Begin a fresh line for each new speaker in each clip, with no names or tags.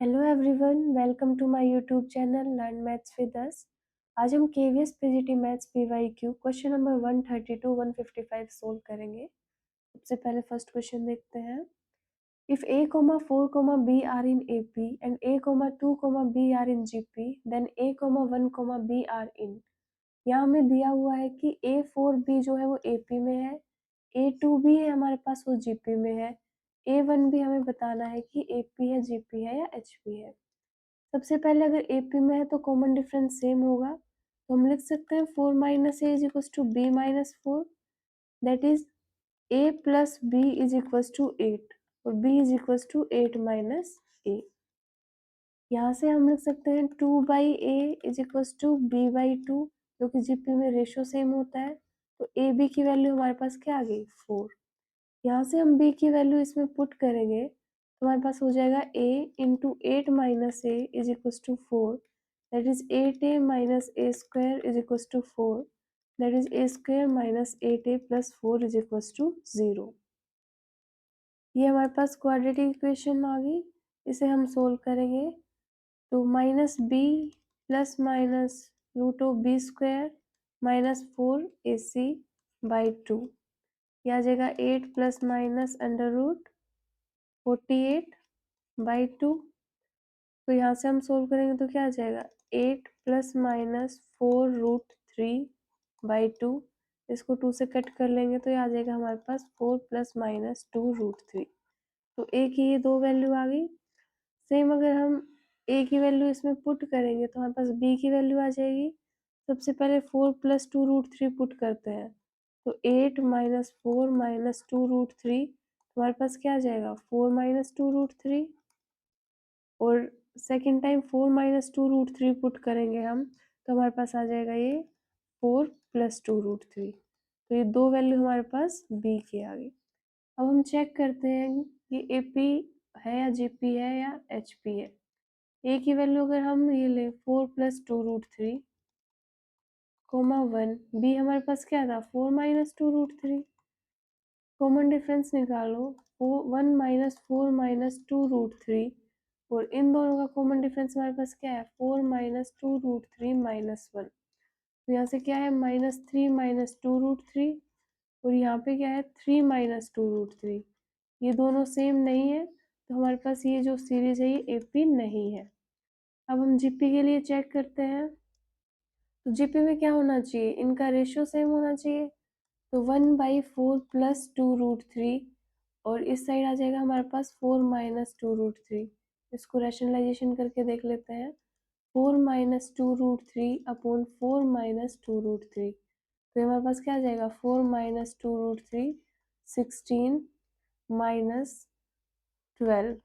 Hello everyone, welcome to my YouTube channel learn maths with us. आज हम KVS PGT maths PYQ question number 132 155 solve करेंगे। सबसे पहले first question देखते हैं। If a, 4, b are in AP and a, 2, b are in GP, then a, 1, b are in. यहाँ हमें दिया हुआ है कि A4B जो है वो AP में है, A2B है हमारे पास वो GP में है, A1 भी हमें बताना है कि AP है, GP है या HP है। सबसे पहले अगर AP में है तो कॉमन डिफरेंस सेम होगा, तो हम लिख सकते हैं 4 minus A is equal to B minus 4, that is a plus B is equal to 8 और b is equal to 8 minus A. यहाँ से हम लिख सकते हैं 2 by A is equal to B by 2, क्योंकि जीपी में रेशो सेम होता है, तो ए बी की वैल्यू हमारे पास क्या आ गई 4। यहाँ से हम b की वैल्यू इसमें पुट करेंगे तो हमारे पास हो जाएगा a into 8 minus A is equal to 4, that is 8a minus a square is equal to 4, that is a square minus 8a plus 4 is equal to 0। ये हमारे पास क्वाड्रेटिक इक्वेशन आ गई, इसे हम सोल्व करेंगे तो minus b plus minus root of b square minus 4ac by 2, यह आ जाएगा 8 plus minus under root 48 by 2। तो यहाँ से हम सोल्व करेंगे तो क्या आ जाएगा 8 प्लस माइनस 4√3 बाई 2, इसको 2 से कट कर लेंगे तो ये आ जाएगा हमारे पास 4 प्लस माइनस 2√3। तो ए की ये दो वैल्यू आ गई। सेम अगर हम ए की वैल्यू इसमें पुट करेंगे तो हमारे पास बी की वैल्यू आ जाएगी। सबसे पहले 4 प्लस 2√3 पुट करते हैं तो 8 माइनस 4 माइनस 2√3, हमारे पास क्या आ जाएगा 4 माइनस 2√3, और सेकेंड टाइम 4 माइनस 2√3 पुट करेंगे हम तो हमारे पास आ जाएगा ये 4 प्लस 2√3। तो ये दो वैल्यू हमारे पास बी की आ गई। अब हम चेक करते हैं कि AP है या GP है या HP है। ए की वैल्यू अगर हम ये ले 4 प्लस 2√3 कोमा 1, बी हमारे पास क्या था 4 माइनस 2√3, कॉमन डिफरेंस निकालो 1 माइनस 4 माइनस 2√3, और इन दोनों का कॉमन डिफरेंस हमारे पास क्या है 4 माइनस 2√3 माइनस 1। तो यहाँ से क्या है -3 माइनस 2√3, और यहाँ पे क्या है 3 माइनस 2√3। ये दोनों सेम नहीं है तो हमारे पास ये जो सीरीज है ये AP नहीं है। अब हम GP के लिए चेक करते हैं तो GP में क्या होना चाहिए, इनका रेशियो सेम होना चाहिए, तो 1/4 प्लस 2√3, और इस साइड आ जाएगा हमारे पास 4 माइनस 2√3। इसको रैशनलाइजेशन करके देख लेते हैं, 4 माइनस 2√3 अपॉन 4 माइनस 2√3, तो हमारे पास क्या आ जाएगा 4 minus 2√3 16 minus 12,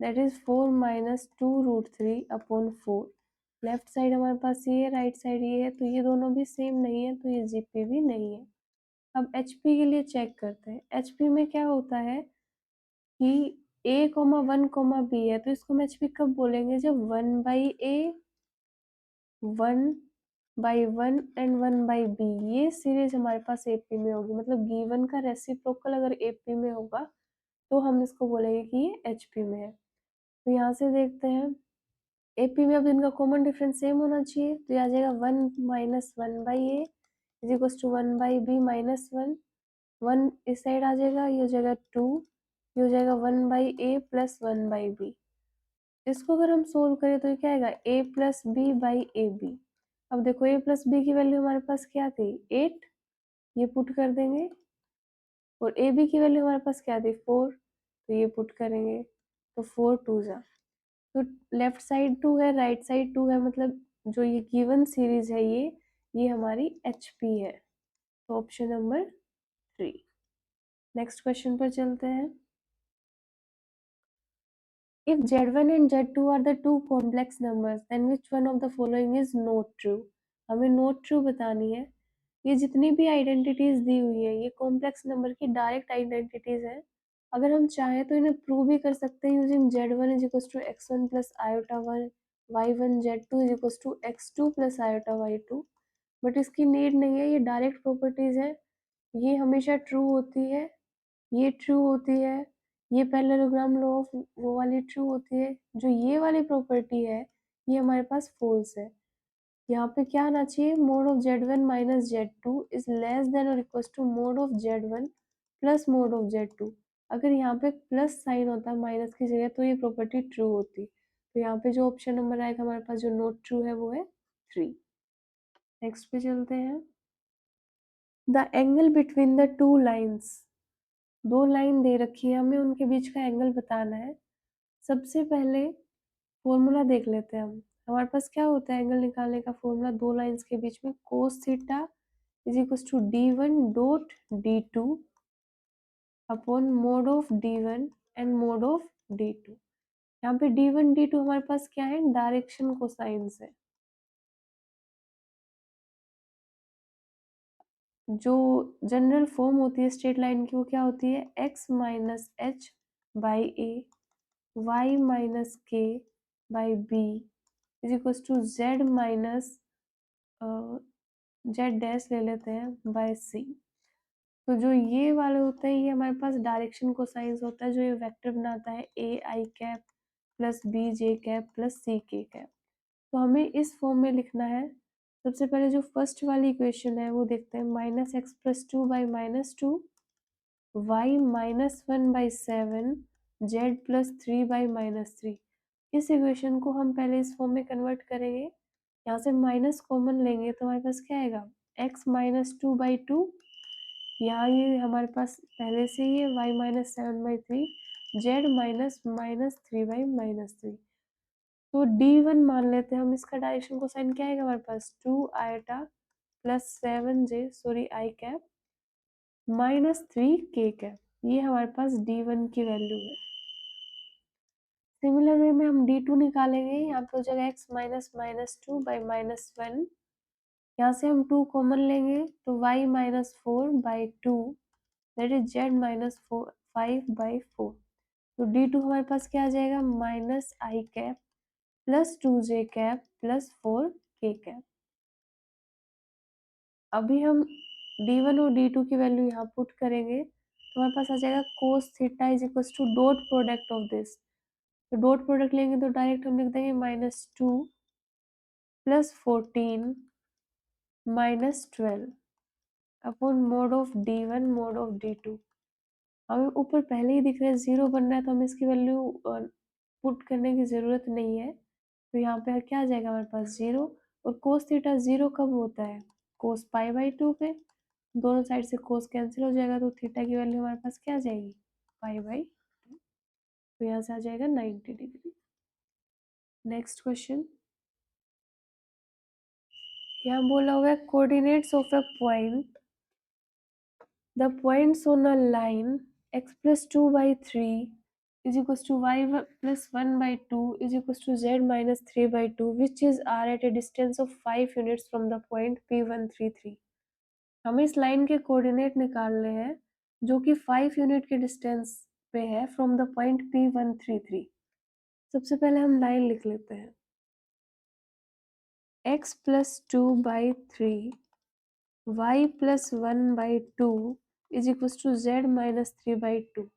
that is 4 minus 2√3 upon 4। Left side हमारे पास ये है, राइट साइड ये है, तो ये दोनों भी सेम नहीं है तो ये जीपी भी नहीं है। अब HP के लिए चेक करते हैं। HP में क्या होता है कि a, 1, b है, तो इसको हम HP कब बोलेंगे जब 1/a 1/1 एंड 1/b ये सीरीज हमारे पास AP में होगी, मतलब गिवन का रेसिप्रोकल अगर AP में होगा तो हम इसको बोलेंगे कि ये HP में है। तो यहाँ से देखते हैं AP में अब इनका कॉमन डिफरेंस सेम होना चाहिए, तो ये आ जाएगा 1 minus 1/a is equal to 1/b minus 1, 1 इस साइड आ जाएगा, ये हो जाएगा 2, ये हो जाएगा 1/a प्लस 1/b। इसको अगर हम सोल्व करें तो ये क्या आएगा a plus b by a b. अब देखो a प्लस बी की वैल्यू हमारे पास क्या थी 8, ये पुट कर देंगे, और ए बी की वैल्यू हमारे पास क्या थी 4, तो ये पुट करेंगे, तो 4 2 जा, तो लेफ्ट साइड 2 है, राइट साइड 2 है, मतलब जो ये गिवन सीरीज है ये हमारी HP है। तो ऑप्शन नंबर 3। नेक्स्ट क्वेश्चन पर चलते हैं। If Z1 and Z2 are the two complex numbers, then which one of the following is not true? हमें not true बतानी है। ये जितनी भी आइडेंटिटीज दी हुई है ये कॉम्प्लेक्स नंबर की डायरेक्ट आइडेंटिटीज है। अगर हम चाहें तो इन्हें प्रूव भी कर सकते हैं using Z1 is equal to x1 plus iota 1, y1 Z2 is equal to x2 plus iota y2, but इसकी नीड नहीं है, ये डायरेक्ट प्रॉपर्टीज है, ये हमेशा ट्रू होती है, ये ट्रू होती है, ये पैरेललोग्राम लॉ ऑफ वो वाली ट्रू होती है। जो ये वाली प्रॉपर्टी है ये हमारे पास फॉल्स है। यहाँ पे क्या आना चाहिए, mod of Z1 minus Z2 is less than और equal to mod of Z1 plus mod of Z2। अगर यहाँ पे प्लस साइन होता माइनस की जगह तो ये प्रॉपर्टी ट्रू होती। तो यहाँ पे जो ऑप्शन नंबर आएगा हमारे पास जो नोट ट्रू है वो है 3। नेक्स्ट पे चलते हैं। The angle between the two lines, दो लाइन दे रखी है, हमें उनके बीच का एंगल बताना है। सबसे पहले फॉर्मूला देख लेते हैं हम। हमारे पास क्या होता है एंगल निकालने का फॉर्मूला, दो लाइंस के बीच में cos theta is equal to d1 dot d2 upon mod of d1 and mod of d2। यहाँ पे d1 d2 हमारे पास क्या है, डायरेक्शन कोसाइंस है। जो जनरल फॉर्म होती है स्ट्रेट लाइन की वो क्या होती है, x minus H by A y minus K by B is equal to z minus Z dash ले लेते हैं बाय सी। तो जो ये वाले होते हैं ये हमारे पास डायरेक्शन कोसाइंस होता है, जो ये वेक्टर बनाता है A I cap plus B J cap plus C K cap. तो हमें इस फॉर्म में लिखना है। सबसे पहले जो फर्स्ट वाली इक्वेशन है वो देखते हैं, minus x plus two by minus two y minus one by seven z plus three by minus three. इस इक्वेशन को हम पहले इस फॉर्म में कन्वर्ट करेंगे। यहाँ से माइनस कॉमन लेंगे तो हमारे पास क्या आएगा, x minus two by two, यहाँ ये हमारे पास पहले से ही है y minus seven by three z minus minus three by minus three. तो d1 मान लेते हैं हम, इसका डायरेक्शन कोसाइन क्या आएगा हमारे पास, two iota plus seven J sorry I cap minus three K cap. ये हमारे पास d1 की वैल्यू है। सिमिलर वे में हम d2 निकालेंगे। यहाँ पे हो जाएगा x minus minus two by minus one, यहाँ से हम टू कॉमन लेंगे तो y minus four by two that is z minus four five by four. तो d2 हमारे पास क्या आ जाएगा, माइनस आई कैप प्लस टू जे कैप प्लस फोर के कैप। अभी हम d1 और d2 की वैल्यू यहाँ पुट करेंगे तो हमारे पास आ जाएगा कोस theta is equal to dot product of this. तो डॉट प्रोडक्ट लेंगे तो डायरेक्ट हम लिख देंगे minus two plus fourteen minus twelve upon mod of d1 mode of d2। हमें ऊपर पहले ही दिख रहा है जीरो बन रहा है तो हमें इसकी वैल्यू पुट करने की ज़रूरत नहीं है। तो यहाँ पे क्या आ जाएगा हमारे पास जीरो, और कोस थीटा जीरो कब होता है, कोस पाई बाई टू पे। दोनों साइड से कोस कैंसिल हो जाएगा तो थीटा की वैल्यू हमारे पास क्या आ जाएगी, पाई बाई टू। तो यहाँ से आ जाएगा 90 डिग्री। नेक्स्ट क्वेश्चन, यहाँ बोला हुआ है coordinates of a point, the points on a line x plus 2 by 3 is equals to y plus 1 by 2 is equals to z minus 3 by 2 which is r at a distance of 5 units from the point P133। हमें इस line के coordinate निकालने हैं जो कि 5 unit के distance पे है फ्रॉम द पॉइंट P133। सबसे पहले हम लाइन लिख लेते हैं, x plus 2 by 3 y plus 1 by 2 is equals to z minus 3 by 2।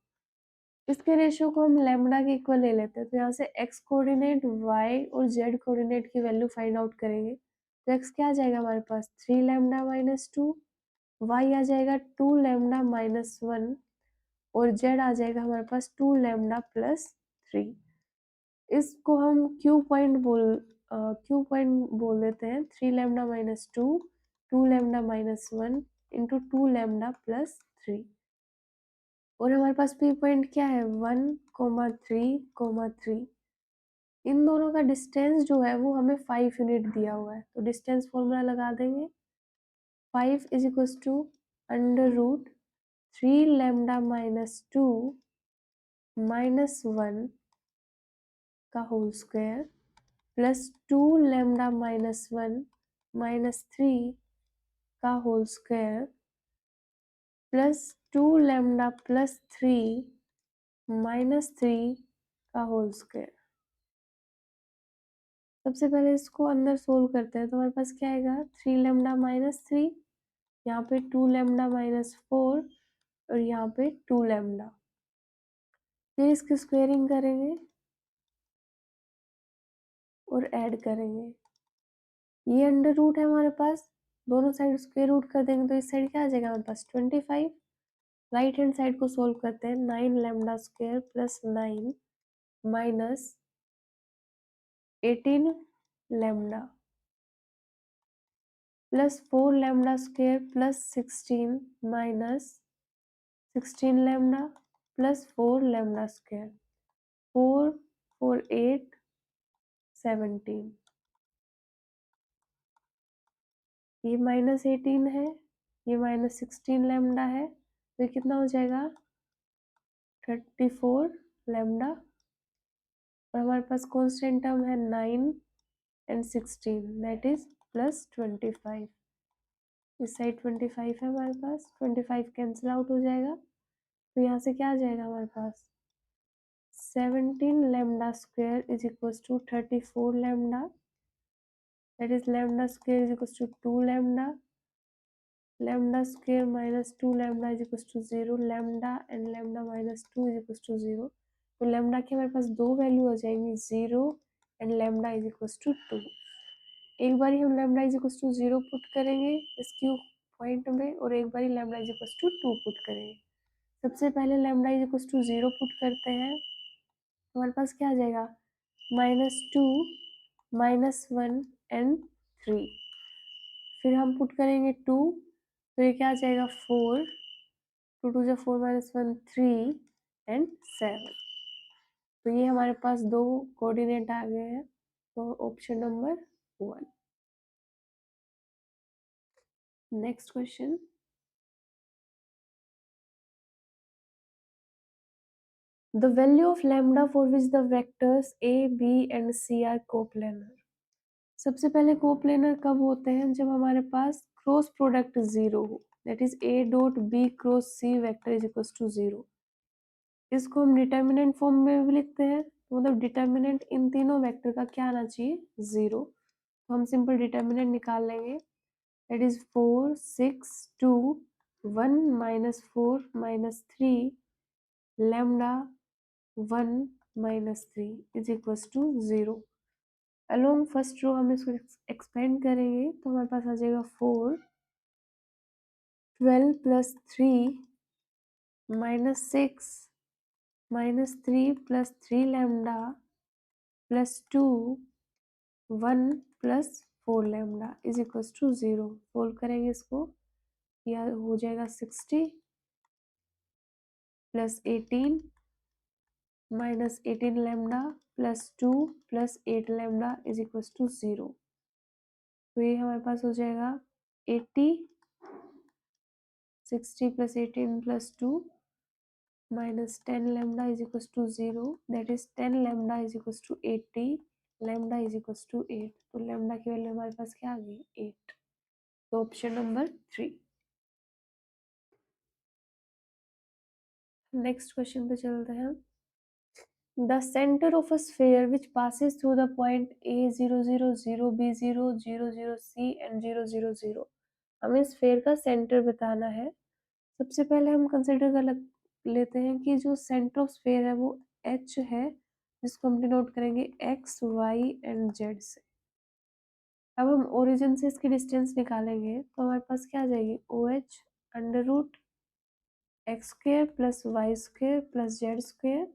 इसके रेशियो को हम लैम्डा के इक्वल ले लेते हैं। तो यहाँ से x कोऑर्डिनेट y और z कोऑर्डिनेट की वैल्यू फाइंड आउट करेंगे। तो x क्या आ जाएगा हमारे पास, three lambda minus two, y आ जाएगा टू लैम्डा माइनस वन और z आ जाएगा हमारे पास टू लैम्डा प्लस थ्री। इसको हम क्यू पॉइंट बोल देते हैं, three lambda minus two, two lambda minus one into two lambda plus three. और हमारे पास पी पॉइंट क्या है, one comma three comma three. इन दोनों का डिस्टेंस जो है वो हमें 5 यूनिट दिया हुआ है। तो डिस्टेंस फॉर्मूला लगा देंगे, 5 is equal to under root three lambda minus two minus one का whole square plus two lambda minus one minus three का whole square plus two lambda plus three minus three का whole square. सबसे पहले इसको अंदर solve करते हैं तो हमारे पास क्या आएगा, थ्री लेमडा माइनस थ्री, यहाँ पे टू लेमडा माइनस फोर और यहाँ पे टू लेमडा। फिर इसकी स्क्वेयरिंग करेंगे और ऐड करेंगे। ये अंडर रूट है हमारे पास, दोनों साइड स्क्वेयर रूट कर देंगे तो इस साइड क्या आ जाएगा हमारे पास 25। राइट हैंड साइड को सोल्व करते हैं, 9 lambda square plus 9 minus 18 lambda plus 4 lambda square plus 16 minus 16 lambda plus 4 lambda square, 4 4 8 17। ये माइनस 18 है, ये माइनस 16 लैम्डा है, तो ये कितना हो जाएगा 34 लैम्डा। और हमारे पास कांस्टेंट टर्म है 9 एंड 16 दैट इज प्लस 25। इस साइड 25 है हमारे पास, 25 कैंसिल आउट हो जाएगा, तो यहाँ से क्या आ जाएगा हमारे पास 17 lambda square is equal to 34 lambda, that is lambda square is equal to 2 lambda, lambda square minus 2 lambda is equal to 0, lambda and lambda minus 2 is equal to 0। तो लैम्डा की हमारे पास दो वैल्यू हो जाएंगी 0 and lambda is equal to 2। एक बार हम lambda is equal to 0 put करेंगे इस क्यू पॉइंट में, और एक बार lambda is equal to 2 put करेंगे। सबसे पहले lambda is equal to 0 put करते हैं, हमारे पास क्या आ जाएगा -2 -1 एंड 3। फिर हम पुट करेंगे 2, तो ये क्या आ जाएगा 4, 2 2 4 -1 3 एंड 7। तो ये हमारे पास दो कोऑर्डिनेट आ गए हैं, तो option number 1। Next question, the value of lambda for which the vectors a b and c are coplanar। सबसे पहले कोप्लेनर कब होते हैं, जब हमारे पास क्रॉस प्रोडक्ट 0 हो, that is a dot b cross c vector is equal to 0। इसको हम डिटर्मिनेंट फॉर्म में भी लिखते हैं, तो मतलब डिटर्मिनेंट इन तीनों वेक्टर का क्या आना चाहिए 0। तो हम सिंपल डिटर्मिनेंट निकाल लेंगे, that is 4 6 2 1 -4 -3 lambda 1 -3 is equal to 0। Along first row हम इसको एक्सपेंड करेंगे तो हमारे पास आ जाएगा 4 12 plus 3 -6 -3 plus 3 lambda plus 2 1 plus 4 lambda is equal to 0। Solve करेंगे इसको, यह हो जाएगा 60 plus 18 minus 18 lambda plus 2 plus 8 lambda is equal to 0। तो ये हमारे पास हो जाएगा 80, 60 plus 18 plus 2 minus 10 lambda is equal to 0, that is 10 lambda is equal to 80 lambda is equal to 8। तो लैम्डा की वैल्यू हमारे पास क्या आ गई 8। तो ऑप्शन नंबर 3। नेक्स्ट क्वेश्चन पे चलते हैं, the centre of a sphere which passes through the point a 0 0 0 b 0 0 0 c and 0 0 0। हमें स्फीयर का सेंटर बताना है। सबसे पहले हम कंसिडर कर लेते हैं कि जो सेंटर ऑफ स्फीयर है वो h है, जिसको हम डिनोट करेंगे x y एंड z से। अब हम ओरिजिन से इसकी डिस्टेंस निकालेंगे तो हमारे पास क्या आ जाएगी OH under root x square plus Y square plus Z square.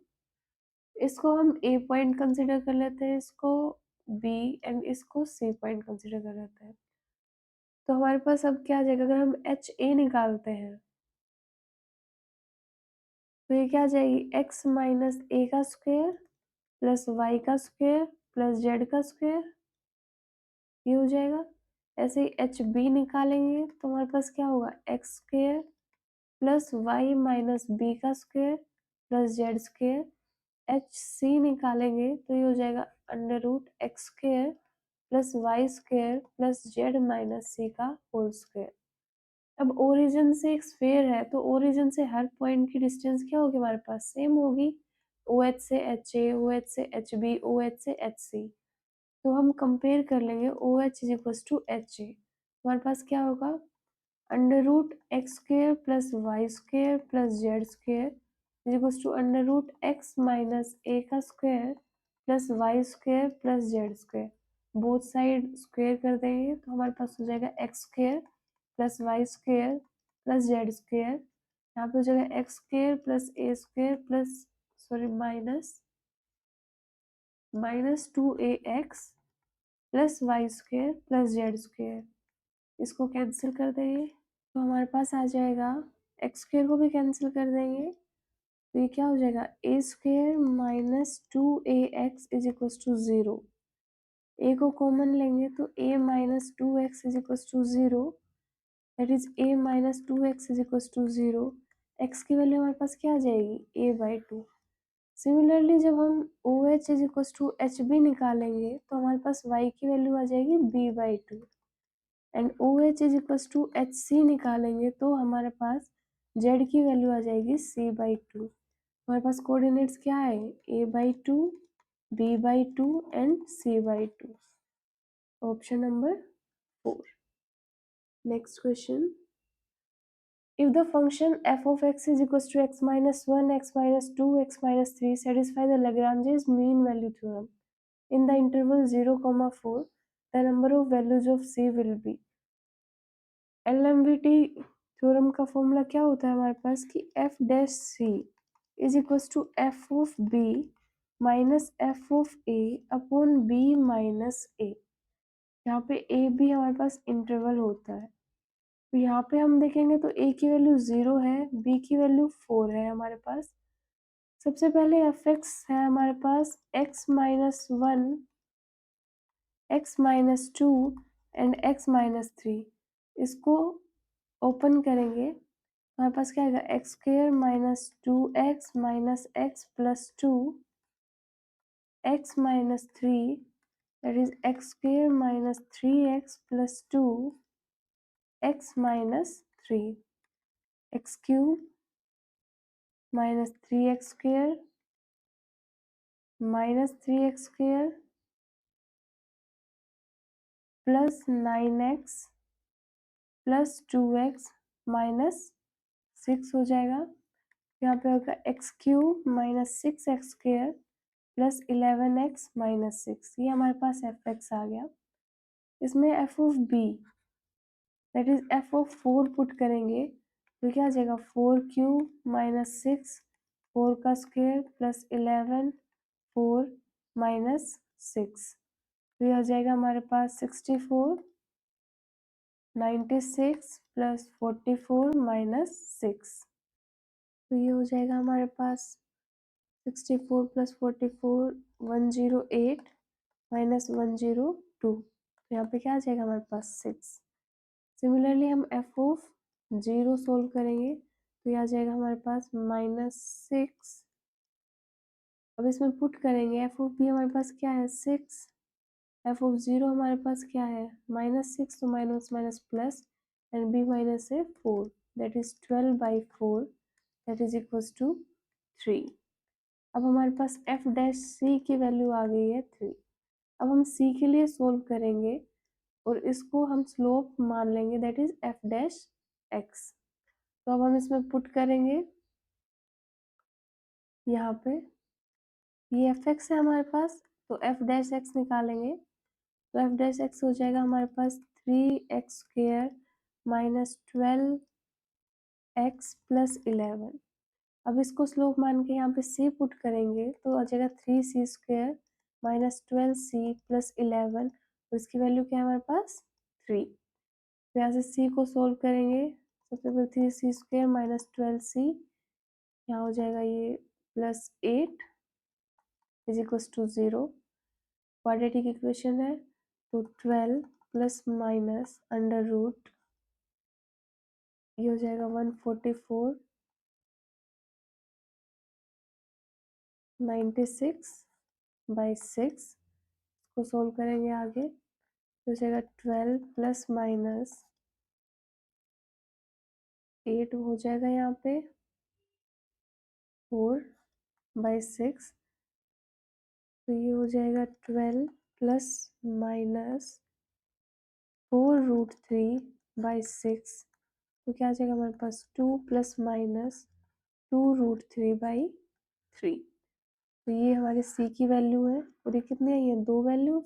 इसको हम ए पॉइंट कंसिडर कर लेते हैं, इसको बी एंड इसको सी पॉइंट कंसिडर कर लेते हैं। तो हमारे पास अब क्या आ जाएगा, अगर हम एच ए निकालते हैं तो ये क्या आ जाएगी एक्स माइनस ए का स्क्वेयर प्लस वाई का स्क्वेयर प्लस जेड का स्क्वेयर, ये हो जाएगा। ऐसे ही एच बी निकालेंगे तो हमारे पास क्या होगा X square plus Y minus B का square plus Z square. H C निकालेंगे तो ये हो जाएगा under root x square plus Y square plus Z minus C का होल स्क्वेयर। अब ओरिजिन से एक स्फीयर है तो ओरिजिन से हर पॉइंट की डिस्टेंस क्या होगी हमारे पास सेम होगी, ओ एच से एच ए, ओ एच से एच बी, ओ एच से एच सी। तो हम कंपेयर कर लेंगे O H is equal to H A, हमारे पास क्या होगा under root x square plus Y square plus Z square is equals to under root X minus A का square plus Y square plus Z square. Both side square कर देंगे तो हमारे पास हो जाएगा X square plus Y square plus Z square. यहाँ पे हो जाएगा X square plus A square plus sorry minus 2ax plus Y square plus Z square. इसको कैंसिल कर देंगे तो हमारे पास आ जाएगा, एक्स स्क्वायर को भी कैंसिल कर देंगे तो ये क्या हो जाएगा, A square minus 2ax is equals to 0। A को कॉमन लेंगे तो a minus 2x is equals to 0, that is a minus 2x is equals to 0। x की वैल्यू हमारे पास क्या आ जाएगी, a/2। सिमिलरली जब हम OH is equals to HB निकालेंगे तो हमारे पास y की वैल्यू आ जाएगी b/2 and OH is equals to HC निकालेंगे तो हमारे पास z की वैल्यू आ जाएगी c/2। हमारे पास कोऑर्डिनेट्स क्या है, a/2 b/2 and c/2। Option number 4। Next question, if the function f of x is equals to x minus 1, x minus 2, x minus 3 satisfy the Lagrange's mean value theorem in the interval 0, 4, the number of values of c will be। LMVT theorem का formula क्या होता है हमारे पास कि f dash c is equals to f of b minus f of a upon b minus a। यहाँ पे a b हमारे पास इंटरवल होता है तो यहाँ पे हम देखेंगे तो a की वैल्यू 0 है, b की वैल्यू 4 है हमारे पास। सबसे पहले fx है हमारे पास x minus 1, x minus 2 and x minus 3। इसको ओपन करेंगे हमारे पास क्या आएगा, x square minus 2x minus x plus 2 x minus 3 that is x square minus 3x plus 2 x minus 3 x cube minus 3x square minus 3x square plus 9x plus 2x minus 6 हो जाएगा। यहाँ पे होगा x cube minus 6x square plus 11x minus 6। ये हमारे पास f x आ गया। इसमें f of b that is f of 4 put करेंगे तो क्या आ जाएगा, 4 क्यूब माइनस 6 4 का स्क्वायर प्लस 11 4 माइनस 6। तो ये आ जाएगा हमारे पास 64 96 प्लस 44 माइनस 6। तो ये हो जाएगा हमारे पास 64 प्लस 44 108 माइनस 102। तो यहाँ पे क्या आ जाएगा हमारे पास 6। सिमिलरली हम एफ ऑफ 0 सोल्व करेंगे तो ये आ जाएगा हमारे पास माइनस 6। अब इसमें पुट करेंगे एफ ऑफ बी हमारे पास क्या है 6, एफ ऑफ 0 हमारे पास क्या है माइनस 6 तो minus minus plus and b minus है 4 that is 12/4 that is equals to 3। अब हमारे पास एफ डैश सी की वैल्यू आ गई है 3। अब हम सी के लिए सोल्व करेंगे और इसको हम स्लोप मान लेंगे that is F dash x. तो अब हम इसमें पुट करेंगे यहाँ पे ये एफ एक्स है हमारे पास तो एफ डैश एक्स निकालेंगे तो एफ डैश एक्स हो जाएगा हमारे पास 3x square minus 12x plus 11। अब इसको स्लोप मान के यहाँ पे c पुट करेंगे तो आ जाएगा 3c square minus 12c plus 11 तो इसकी वैल्यू क्या है हमारे पास 3। तो यहाँ से c को सोल्व करेंगे, सबसे पहले 3c स्क्र माइनस 12c यहाँ हो जाएगा ये plus 8 is equals to 0। Quadratic equation है तो 12 प्लस माइनस अंडर रूट ये हो जाएगा 144 96/6 को सोल्व करेंगे आगे तो हो जाएगा 12 प्लस माइनस 8 हो जाएगा यहाँ पे 4/6 तो ये हो जाएगा 12 प्लस माइनस 4√3/6 तो क्या आ जाएगा हमारे पास 2 प्लस माइनस 2√3/3। तो ये हमारे c की वैल्यू है और ये कितनी आई है, 2 वैल्यूज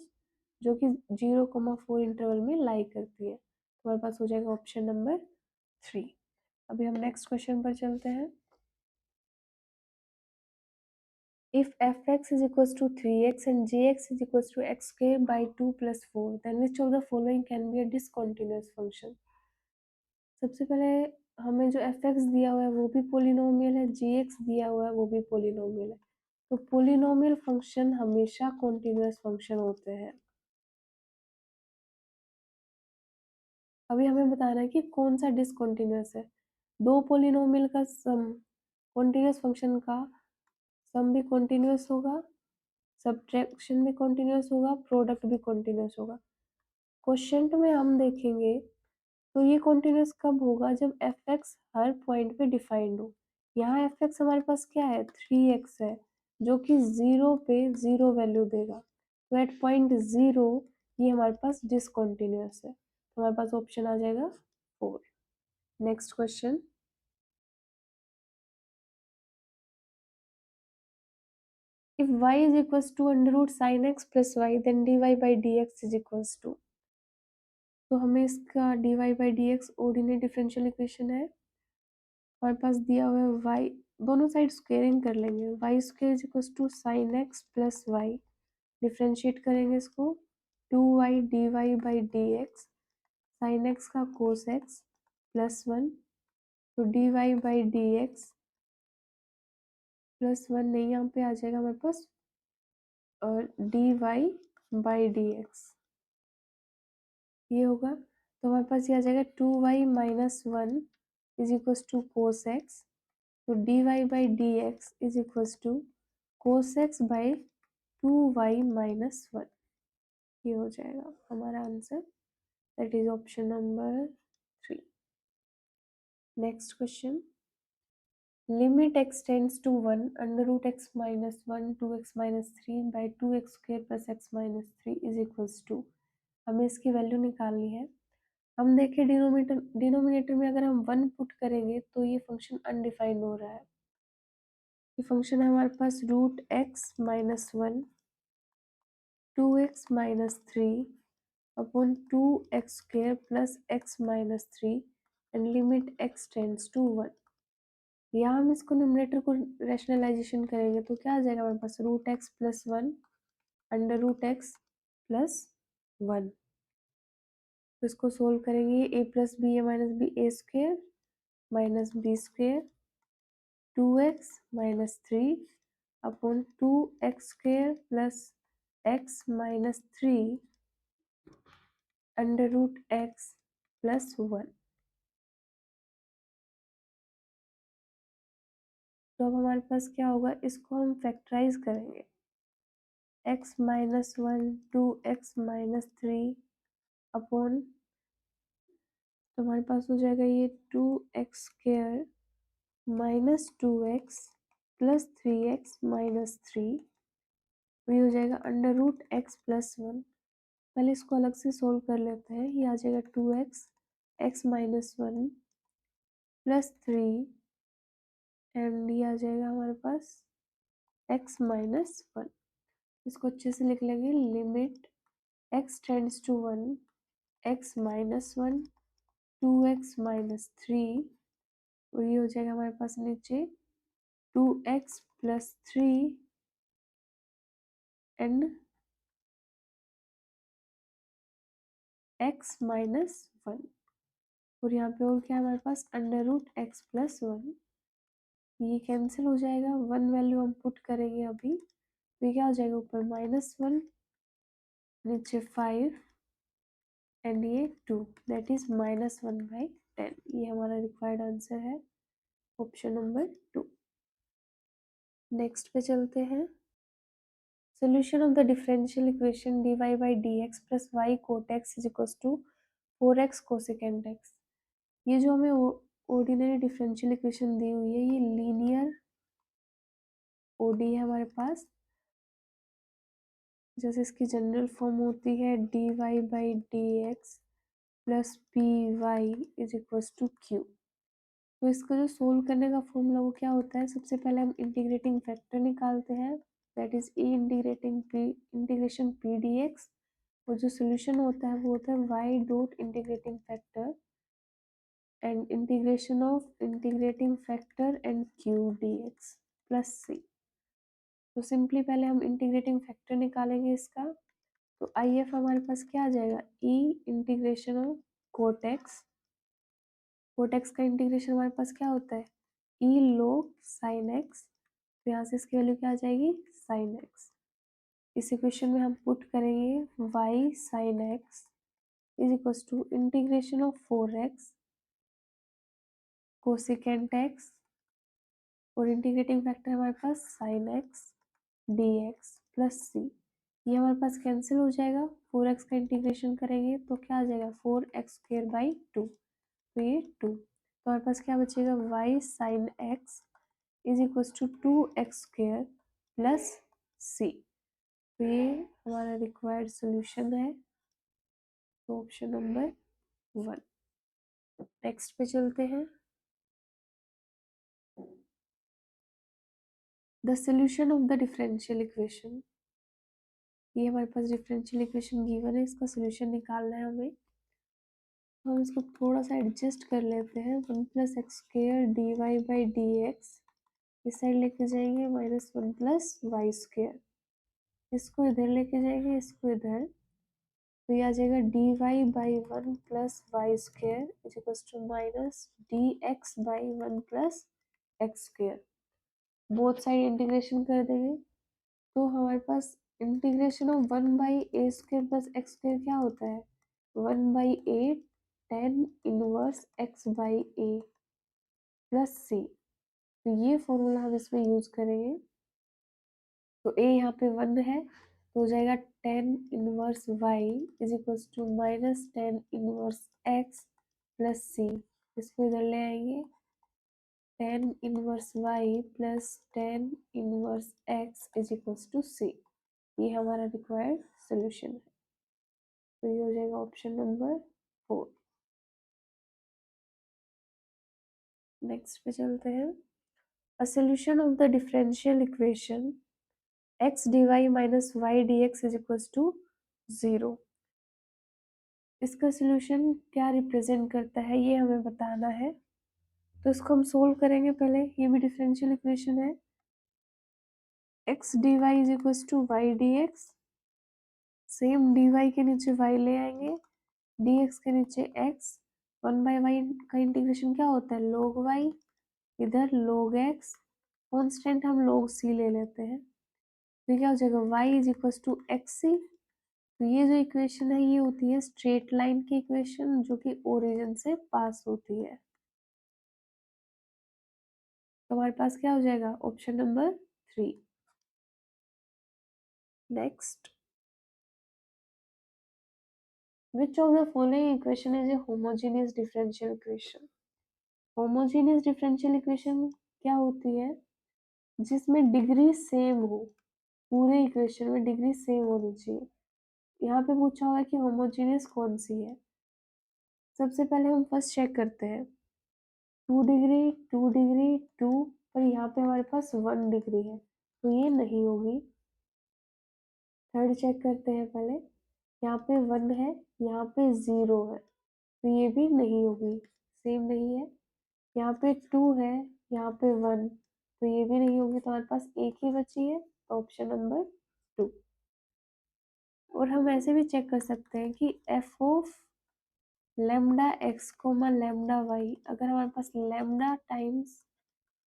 जो कि 0,4 इंटरवल में लाई करती है। तो हमारे पास हो जाएगा ऑप्शन नंबर 3। अभी हम नेक्स्ट क्वेश्चन पर चलते हैं। If fx is equals to 3x and gx is equals to x square by 2 plus 4, then which of the following can be a discontinuous function? सबसे पहले हमें जो fx दिया हुआ है वो भी पोलिनोमियल है, gx दिया हुआ है वो भी पोलिनोमियल है। तो पोलिनोमियल फंक्शन हमेशा कॉन्टिन्यूअस फंक्शन होते हैं। अभी हमें बताना है कि कौन सा डिसकंटिन्यूअस है। दो पोलिनोमियल का सम कॉन्टिन्यूअस फंक्शन का सम भी कॉन्टिन्यूअस होगा, सब्ट्रैक्शन भी कॉन्टिन्यूअस होगा, प्रोडक्ट भी कॉन्टिन्यूअस होगा। क्वेश्चन में हम देखेंगे तो ये कॉन्टिन्यूअस कब होगा, जब एफ एक्स हर पॉइंट पे डिफाइंड हो। यहाँ एफ एक्स हमारे पास क्या है, 3x है जो कि 0 पे 0 वैल्यू देगा। तो एट पॉइंट 0 ये हमारे पास डिसकंटिन्यूअस है। तो हमारे पास ऑप्शन आ जाएगा 4। Next question, if y is equals to under root sin x plus y then dy by dx is equals to, तो हमें इसका dy by dx ordinary differential equation है। हमारे पास दिया हुआ है y, दोनों साइड स्क्वेयरिंग कर लेंगे, y square is equal to sine x plus y, differentiate करेंगे इसको 2y dy by d x, sine x का कोस एक्स प्लस 1, तो dy by d x plus 1 नहीं, यहाँ पे आ जाएगा हमारे पास dy बाई डी एक्स, ये होगा। तो हमारे पास ये आ जाएगा 2y minus 1 is equal to cos x, तो dy by d x is equal to cos x by 2y minus 1, ये हो जाएगा हमारा answer, that is option number 3। Next question, limit x tends to 1 under root x minus 1 2x minus 3 by 2x square plus x minus 3 is equals to, हमें इसकी value निकालनी है। हम देखें डिनोमिनेटर में अगर हम 1 पुट करेंगे तो ये फंक्शन अनडिफाइंड हो रहा है। ये फंक्शन है हमारे पास root X minus 1 2x minus 3 upon 2x square plus x minus 3 and limit x tends to 1। यहाँ हम इसको न्यूमरेटर को रैशनलाइजेशन करेंगे तो क्या आ जाएगा हमारे पास, root X plus 1 under root X plus 1। तो इसको सोल्व करेंगे, A plus B A minus B A square minus B square 2x minus 3 upon 2x square plus x minus 3 under root X plus 1। तो अब हमारे पास क्या होगा, इसको हम फैक्टराइज करेंगे, x minus 1 2x minus 3 upon, तो हमारे पास हो जाएगा ये 2x square minus 2x plus 3x minus 3, ये हो जाएगा अंडर रूट x प्लस 1। पहले इसको अलग से सोल्व कर लेते हैं, ये आ जाएगा 2x x minus 1 plus 3 and ये आ जाएगा हमारे पास x माइनस 1। इसको अच्छे से लिख लेंगे, limit x tends to 1 x minus 1 2x minus 3, और ये हो जाएगा हमारे पास नीचे 2x plus 3 and x minus 1, और यहाँ पे और क्या है हमारे पास, अंडर रूट x प्लस 1, ये कैंसिल हो जाएगा, 1 वैल्यू हम पुट करेंगे अभी, तो ये क्या हो जाएगा, ऊपर माइनस 1 नीचे 5 एंड ये 2, दैट इज माइनस 1/10। ये हमारा रिक्वायर्ड आंसर है, ऑप्शन नंबर 2। नेक्स्ट पे चलते हैं, solution of the differential equation dy by dx plus y cot x is equal to 4x cosecant x। ये जो हमें ऑर्डिनरी डिफरेंशियल इक्वेशन दी हुई है, ये लीनियर ओडी है हमारे पास, जैसे इसकी जनरल फॉर्म होती है dy by d x plus p y is equal to q. तो इसको जो सोल्व करने का फॉर्मूला वो क्या होता है, सबसे पहले हम इंटीग्रेटिंग फैक्टर निकालते हैं, that is e integration P d x. और जो सोल्यूशन होता है वो होता है y dot integrating factor and integration of integrating factor and Q d x plus C. तो सिंपली पहले हम इंटीग्रेटिंग फैक्टर निकालेंगे इसका। तो आई एफ हमारे पास क्या आ जाएगा, ई इंटीग्रेशन ऑफ कोटेक्स। कोटेक्स का इंटीग्रेशन हमारे पास क्या होता है, ई log साइन एक्स। तो यहाँ से इसकी वैल्यू क्या आ जाएगी, साइन एक्स। इस इक्वेशन में हम पुट करेंगे y sine x is equal to integration of 4x cosecant x और इंटीग्रेटिंग फैक्टर हमारे पास sine x d x plus C. ये हमारे पास कैंसिल हो जाएगा, 4x का इंटीग्रेशन करेंगे तो क्या आ जाएगा 4x² बाई 2। तो ये 2, तो हमारे पास क्या बचेगा y sine x is equal to 2x² plus C. तो ये हमारा रिक्वायर्ड सोल्यूशन है, तो ऑप्शन नंबर 1। नेक्स्ट पे चलते हैं, the solution of the differential equation. ये हमारे पास डिफरेंशियल इक्वेशन गिवन है, इसका सोल्यूशन निकालना है हमें। तो हम इसको थोड़ा सा एडजस्ट कर लेते हैं, 1 plus x square d y by d x इस साइड लेके जाएंगे, माइनस 1 प्लस वाई स्क्र, इसको इधर लेके जाएंगे, इसको इधर, तो ये आ जाएगा d y by 1 plus y square is equal to minus d x by 1 plus x square. Both side integration कर देंगे, तो हमारे पास integration of 1 by a square plus x square क्या होता है, 1 by a tan inverse x by a plus C. तो ये फॉर्मूला हम इसमें यूज करेंगे। तो ए यहाँ पे 1 है तो हो जाएगा tan inverse y is equal to minus tan inverse x plus C. इसको इधर ले आएंगे, tan inverse y plus tan inverse x is equal to C. ये हमारा रिक्वायर्ड सोल्यूशन है, तो ये हो जाएगा ऑप्शन नंबर 4। नेक्स्ट पे चलते हैं, a solution of the differential equation x d y minus y d x is equal to 0। इसका सोल्यूशन क्या रिप्रेजेंट करता है ये हमें बताना है, तो इसको हम सोल्व करेंगे। पहले ये भी डिफरेंशियल इक्वेशन है, x d y is equal to y d x, same d y के नीचे वाई ले आएंगे, डी एक्स के नीचे एक्स, 1 बाई वाई का इंटीग्रेशन क्या होता है log वाई, इधर log एक्स, कॉन्स्टेंट हम log सी ले लेते हैं, तो क्या हो जाएगा y is equal to x C. तो ये जो इक्वेशन है ये होती है स्ट्रेट लाइन की इक्वेशन जो कि ओरिजिन से पास होती है। तो हमारे पास क्या हो जाएगा option number 3। Next, which of the following equation is a homogeneous differential equation. Homogeneous differential equation क्या होती है, जिसमें डिग्री सेम हो, पूरे इक्वेशन में डिग्री सेम होनी चाहिए। यहाँ पे पूछा हुआ है कि होमोजेनियस कौन सी है। सबसे पहले हम फर्स्ट चेक करते हैं, 2 डिग्री 2 डिग्री 2, पर यहाँ पे हमारे पास 1 डिग्री है तो ये नहीं होगी। थर्ड चेक करते हैं पहले, यहाँ पे 1 है यहाँ पे 0 है तो ये भी नहीं होगी, सेम नहीं है। यहाँ पे 2 है यहाँ पे 1 तो ये भी नहीं होगी, तो हमारे पास एक ही बची है, ऑप्शन नंबर 2। और हम ऐसे भी चेक कर सकते हैं कि f of lambda x comma lambda y, अगर हमारे पास lambda times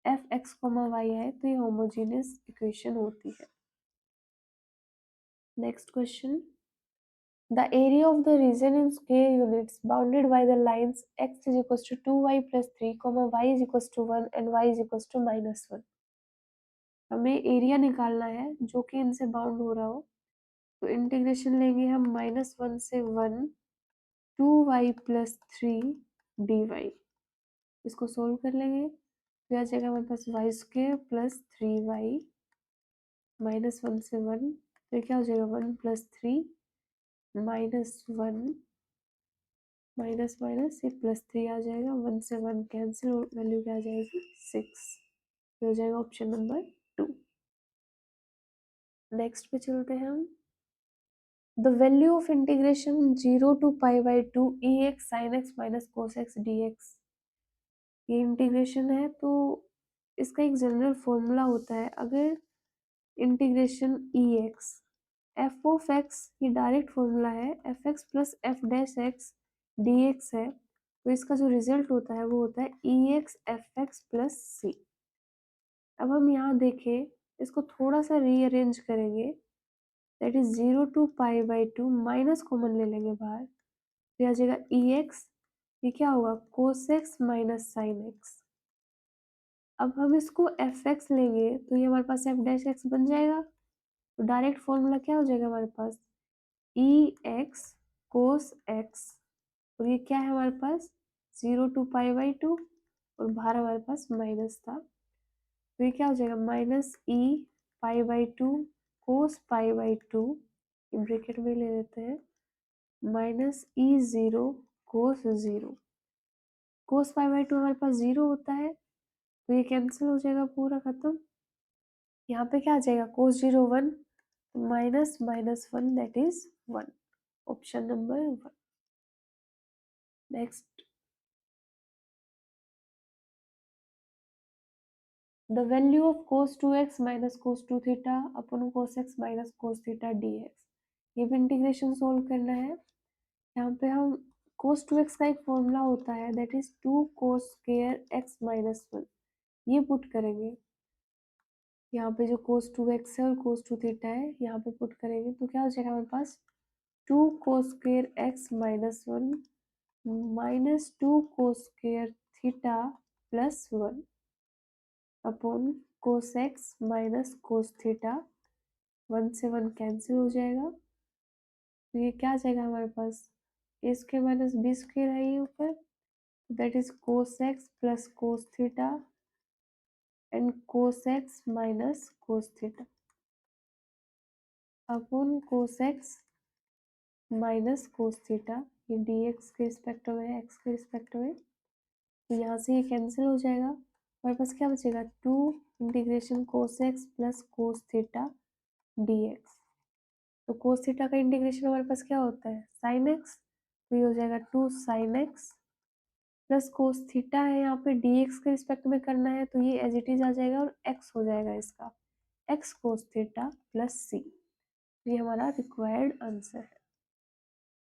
f x comma y है तो ये होमोजेनियस इक्वेशन होती है। Next question, the area of the region in square units bounded by the lines x is equals to 2y plus 3 comma y is equals to 1 and y is equals to minus 1। हमें area निकालना है जो कि इनसे bound हो रहा हो, तो इंटीग्रेशन लेंगे हम -1 से 1 2y प्लस 3 dy। इसको सोल्व कर लेंगे, तो आ जाएगा हमारे पास वाई स्क्र प्लस 3y -1 से 1, तो क्या हो जाएगा 1 प्लस 3 -1 माइनस माइनस ये +3 आ जाएगा, 1 से 1 कैंसिल और वैल्यू क्या आ जाएगी 6। ये हो जाएगा ऑप्शन नंबर 2। नेक्स्ट पे चलते हैं हम। The value of integration 0 to π/2 ex sin x minus cos x dx। ये इंटीग्रेशन है तो इसका एक जनरल फॉर्मूला होता है, अगर integration ex F of x ये डायरेक्ट फॉर्मूला है, F x plus F dash x d x है, तो इसका जो रिजल्ट होता है वो होता है e x f x plus C. अब हम यहाँ देखें, इसको थोड़ा सा रीअरेंज करेंगे, that is 0 to π/2 minus common ले लेंगे बाहर, फिर आ जाएगा ई एक्स, ये क्या होगा cos x minus sine x. अब हम इसको एफ एक्स लेंगे तो ये हमारे पास एफ डैश एक्स बन जाएगा, तो डायरेक्ट फॉर्मूला क्या हो जाएगा हमारे पास ई एक्स कोस एक्स, और ये क्या है हमारे पास 0 to π/2 और बाहर हमारे पास माइनस था, तो ये क्या हो जाएगा माइनस ई π/2 कोस π/2, ब्रैकेट में ले लेते हैं, माइनस ई 0 कोस 0। कोस π/2 हमारे पास 0 होता है तो ये कैंसिल हो जाएगा पूरा खत्म। यहाँ पे क्या आ जाएगा कोस 0 1, minus minus 1 that is 1, option number 1। Next, the value of cos 2x minus cos 2 theta upon cos x minus cos theta dx। ये भी इंटीग्रेशन सोल्व करना है। यहाँ पे हम cos 2x का एक फॉर्मूला होता है that is 2 cos square x minus 1, ये पुट करेंगे। यहाँ पे जो cos 2x है और cos 2 थीटा है यहाँ पे पुट करेंगे तो क्या हो जाएगा हमारे पास 2 cos square x minus 1 minus 2 cos square theta plus 1 upon cos x minus cos theta, 1 से 1 कैंसिल हो जाएगा, तो ये क्या आ जाएगा हमारे पास ए स्क्वायर माइनस बी स्क्वायर है ये ऊपर, that is cos x plus cos theta and cos x minus cos theta upon cos x minus cos theta, ये डी एक्स के रिस्पेक्ट में है एक्स के रिस्पेक्ट में, तो यहाँ से ये कैंसिल हो जाएगा, हमारे पास क्या बचेगा 2 इंटीग्रेशन कोस x plus cos theta D x. तो कोस थीटा का इंटीग्रेशन हमारे पास क्या होता है साइन एक्स, तो ये हो जाएगा 2 sign x plus cos theta है, यहाँ पे डी एक्स के रिस्पेक्ट में करना है तो ये एज इट इज आ जाएगा और एक्स हो जाएगा इसका, x cos theta plus C, ये हमारा रिक्वायर्ड आंसर है।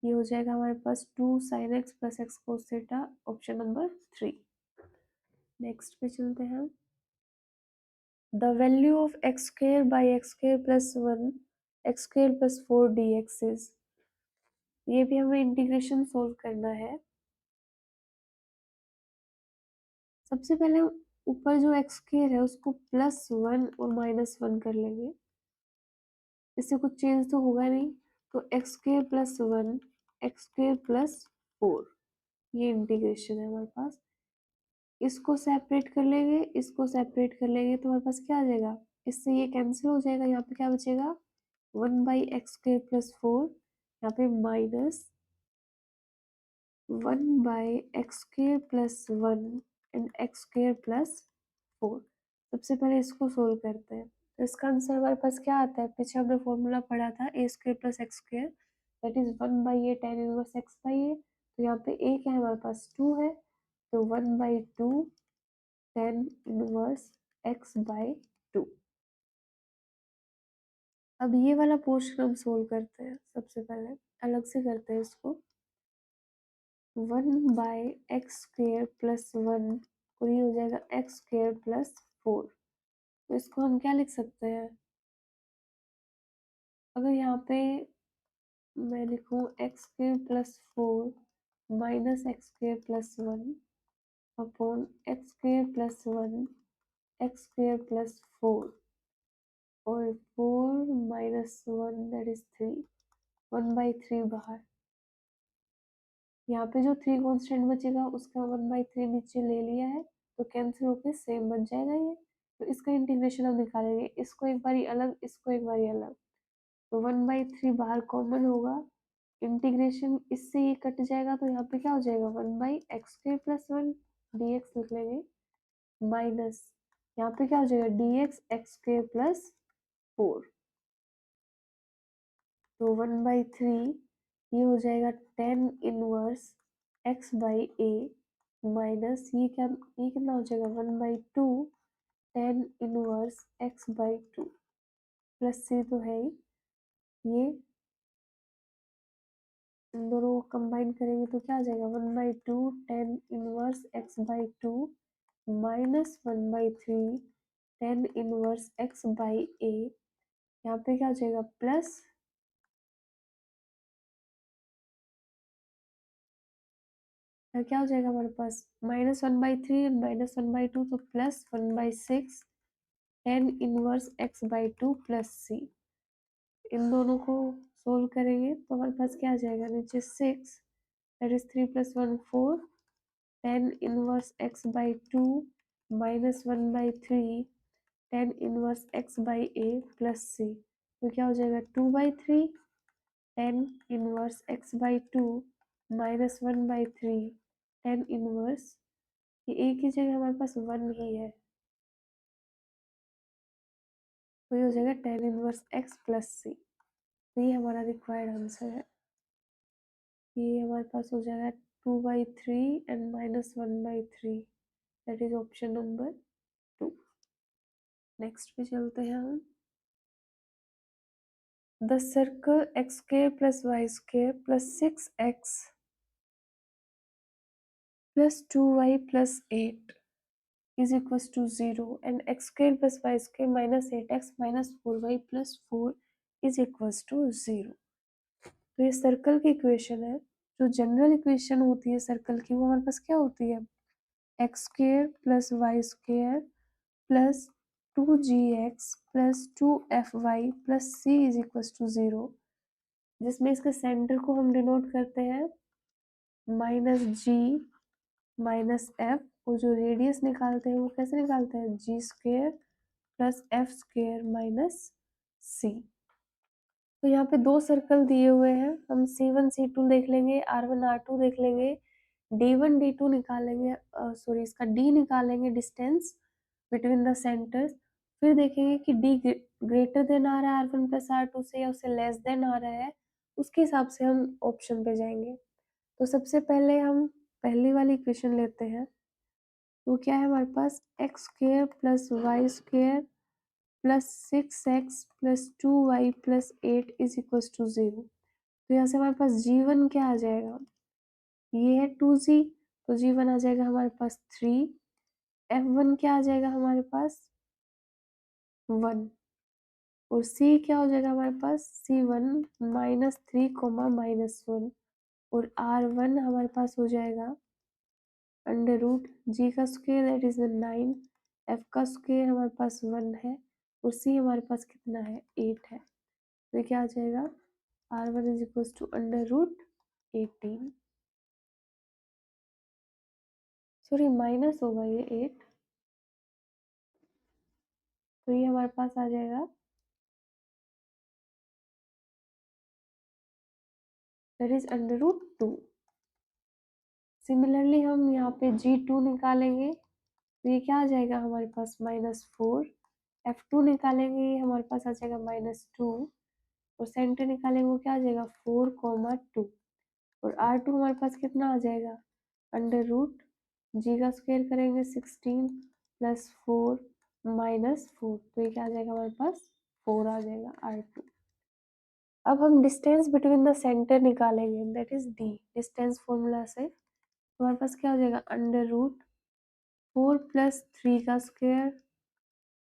ये हो जाएगा हमारे पास 2 sign x plus x cos theta, option number 3। Next पे चलते हैं। The value of x square by x square plus 1 x square plus 4 D x is, ये भी हमें इंटीग्रेशन सोल्व करना है। सबसे पहले ऊपर जो एक्स स्क्वायर है उसको +1 और -1 कर लेंगे, इससे कुछ चेंज तो होगा नहीं, तो x square plus 1 x square plus 4, ये इंटीग्रेशन है हमारे पास। इसको सेपरेट कर लेंगे, इसको सेपरेट कर लेंगे तो हमारे पास क्या आ जाएगा, इससे ये कैंसिल हो जाएगा, यहाँ पे क्या बचेगा 1/x² + 4, यहाँ पे -1/x² + 1 एंड x² + 4। सबसे पहले इसको सोल्व करते हैं, तो इसका आंसर हमारे पास क्या आता है, पीछे हमने फॉर्मूला पढ़ा था a² + x², that is 1/a tan inverse x/a, तो यहाँ पे a क्या है हमारे पास 2 है, तो 1/2 tan इनवर्स x/2। अब ये वाला पोर्शन हम सोल्व करते हैं, सबसे पहले अलग से करते हैं इसको, 1/x² + 1 और ये हो जाएगा x² + 4, तो इसको हम क्या लिख सकते हैं, अगर यहाँ पे मैं लिखूँ x² + 4 minus x² + 1 upon x² + 1 x² + 4 और 4 - 1 दैट इज 3, 1/3 बाहर, यहाँ पे जो 3 कांस्टेंट बचेगा उसका 1/3 नीचे ले लिया है तो कैंसिल होकर सेम बन जाएगा ये, तो इसका इंटीग्रेशन हम निकालेंगे, इसको एक बारी अलग इसको एक बारी अलग, तो 1/3 बाहर कॉमन होगा, इंटीग्रेशन इससे ये कट जाएगा तो यहाँ पे क्या हो जाएगा 1/x² + 1 dx लिख लेंगे, माइनस यहाँ पे क्या हो जाएगा dx x² + 4, तो 1/3 ये हो जाएगा tan इनवर्स x/a माइनस ये कितना हो जाएगा 1/2 tan inverse x/2 plus c तो है ही, ये इन दोनों को कंबाइन करेंगे तो क्या आ जाएगा 1/2 tan inverse x/2 minus 1/3 tan inverse x/a, यहाँ पे क्या हो जाएगा प्लस, क्या हो जाएगा हमारे पास -1/3 -1/2 तो +1/6 tan inverse x/2 plus c। इन दोनों को सोल्व करेंगे तो हमारे पास क्या आ जाएगा नीचे 6 that is 3 + 1 4 tan inverse x/2 -1/3 tan inverse x/a plus c, तो क्या हो जाएगा 2/3 tan inverse x/2 -1/3 tan inverse, ये एक ही जगह हमारे पास 1 ही है तो ये हो जाएगा tan inverse x plus C. तो ये हमारा रिक्वायर्ड आंसर है, ये हमारे पास हो जाएगा 2/3 and -1/3, that is option number 2। Next पे चलते हैं हम। The circle x² + y² + 6x + 2y + 8 is equals to 0 and x² + y² - 8x - 4y + 4 is equals to 0। तो ये सर्कल की इक्वेशन है। जो जनरल इक्वेशन होती है सर्कल की वो हमारे पास क्या होती है x² + y² + 2gx + 2fy + c is equals to 0, जिसमें इसके सेंटर को हम डिनोट करते हैं -g -f, और जो रेडियस निकालते हैं वो कैसे निकालते हैं g² + f² - c। तो यहाँ पे दो सर्कल दिए हुए हैं, हम C1 C2 देख लेंगे, R1 R2 देख लेंगे, D1 D2 निकालेंगे, सॉरी इसका D निकालेंगे डिस्टेंस बिटवीन द सेंटर्स, फिर देखेंगे कि D ग्रेटर देन आ रहा है R1 + R2 से या उससे लेस देन आ रहा है, उसके हिसाब से हम ऑप्शन पे जाएंगे। तो सबसे पहले हम पहली वाली इक्वेशन लेते हैं, तो क्या है हमारे पास x² + y² + 6x + 2y + 8 is equals to 0। तो यहाँ से हमारे पास g1 क्या आ जाएगा, ये है 2g, तो g1 आ जाएगा हमारे पास 3, f1 क्या आ जाएगा हमारे पास 1, और c क्या हो जाएगा हमारे पास c1 -3, -1, और r1 हमारे पास हो जाएगा √g² दैट इज 9, f का स्क्वायर हमारे पास 1 है, और c हमारे पास कितना है 8 है, तो ये क्या आ जाएगा r1 is equals to √18, sorry minus होगा ये 8, तो ये हमारे पास आ जाएगा दैट इज √2। सिमिलरली हम यहाँ पे g2 निकालेंगे तो ये क्या आ जाएगा हमारे पास -4, f2 निकालेंगे ये हमारे पास आ जाएगा -2, और सेंटर निकालेंगे वो क्या आ जाएगा 4, 2, और r2 हमारे पास कितना आ जाएगा √g² करेंगे 16 + 4 -4, तो ये क्या आ जाएगा हमारे पास 4 आ जाएगा r2। अब हम डिस्टेंस बिटवीन द सेंटर निकालेंगे that is d, distance formula से, तो हमारे पास क्या हो जाएगा √4 + 3 का स्क्वायर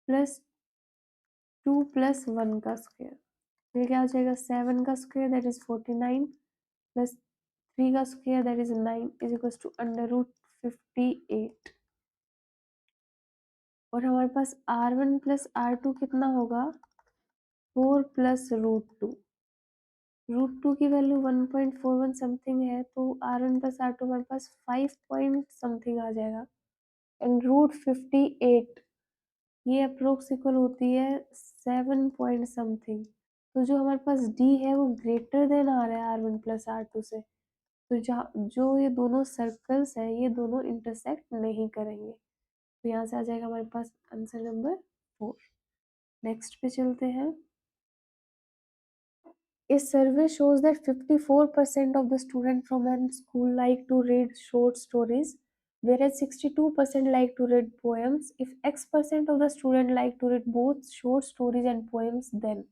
प्लस 2 + 1 का स्क्वायर, ये क्या हो जाएगा 7 का स्क्वायर दैट इज 49 प्लस 3 का square that is 9 is equals to √58, और हमारे पास r1 + r2 कितना होगा 4 + √2, √2 की वैल्यू 1.41 समथिंग है, तो r1 + r2 हमारे पास 5 पॉइंट समथिंग आ जाएगा, एंड √58 ये अप्रोक्स इक्वल होती है 7 पॉइंट समथिंग, तो जो हमारे पास डी है वो ग्रेटर देन आ रहा है R1 प्लस R2 से, तो जहाँ जो ये दोनों सर्कल्स हैं ये दोनों इंटरसेक्ट नहीं करेंगे, तो यहाँ से आ जाएगा हमारे पास आंसर नंबर 4। नेक्स्ट पे चलते हैं। A survey shows that 54% of the students from a school like to read short stories, whereas 62% like to read poems. If X% of the student like to read both short stories and poems, then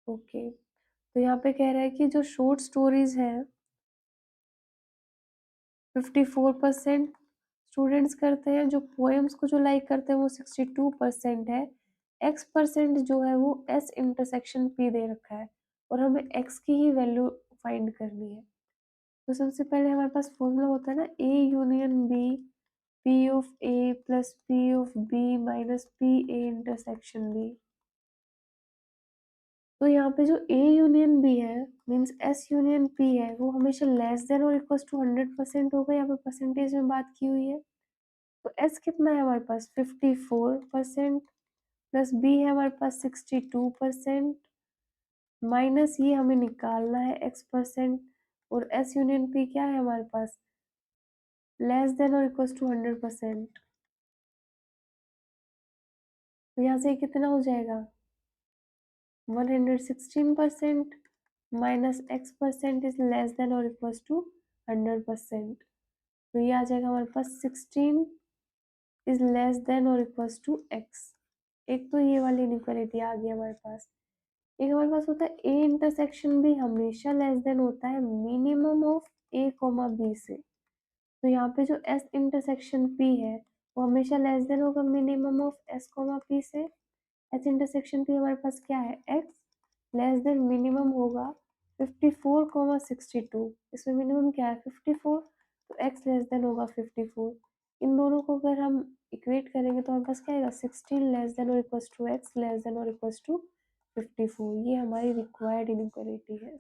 okay. तो यहाँ पे कह रहा है कि जो short stories हैं 54% students करते हैं, जो पोएम्स को जो लाइक करते हैं वो 62% है। X% जो है वो S इंटरसेक्शन P दे रखा है और हमें X की ही वैल्यू फाइंड करनी है। तो सबसे पहले हमारे पास फॉर्मूला होता है ना A union B, P of A plus P of B minus P A intersection B। तो यहाँ पे जो A यूनियन B है मीन्स S यूनियन P है वो हमेशा लेस देन और इक्वल टू 100% होगा, यहाँ पे परसेंटेज में बात की हुई है। तो S कितना है हमारे पास 54% प्लस B है हमारे पास 62% माइनस ये हमें निकालना है X% और S यूनियन P क्या है हमारे पास लेस देन और इक्वल टू 100%। तो यहाँ से कितना हो जाएगा 116% minus X% is less than और इक्वल टू 100%। तो ये आ जाएगा हमारे पास 16 इज लेस देन और इक्वल टू X। एक तो ये वाली इनइक्वालिटी आ गई हमारे पास। एक हमारे पास होता है A इंटरसेक्शन भी हमेशा लेस देन होता है minimum of A comma B से। तो यहाँ पे जो S इंटरसेक्शन P है वो हमेशा लेस देन होगा minimum of S comma P से। H इंटरसेक्शन P हमारे पास क्या है X लेस देन मिनिमम होगा 54,62। इसमें मिनिमम क्या है 54, तो X लेस देन होगा 54। इन दोनों को अगर हम इक्वेट करेंगे तो हमारे पास क्या आएगा 16 लेस देन और equals to X less than और इक्वल्स टू 54। ये हमारी रिक्वायर्ड इनइक्वालिटी है,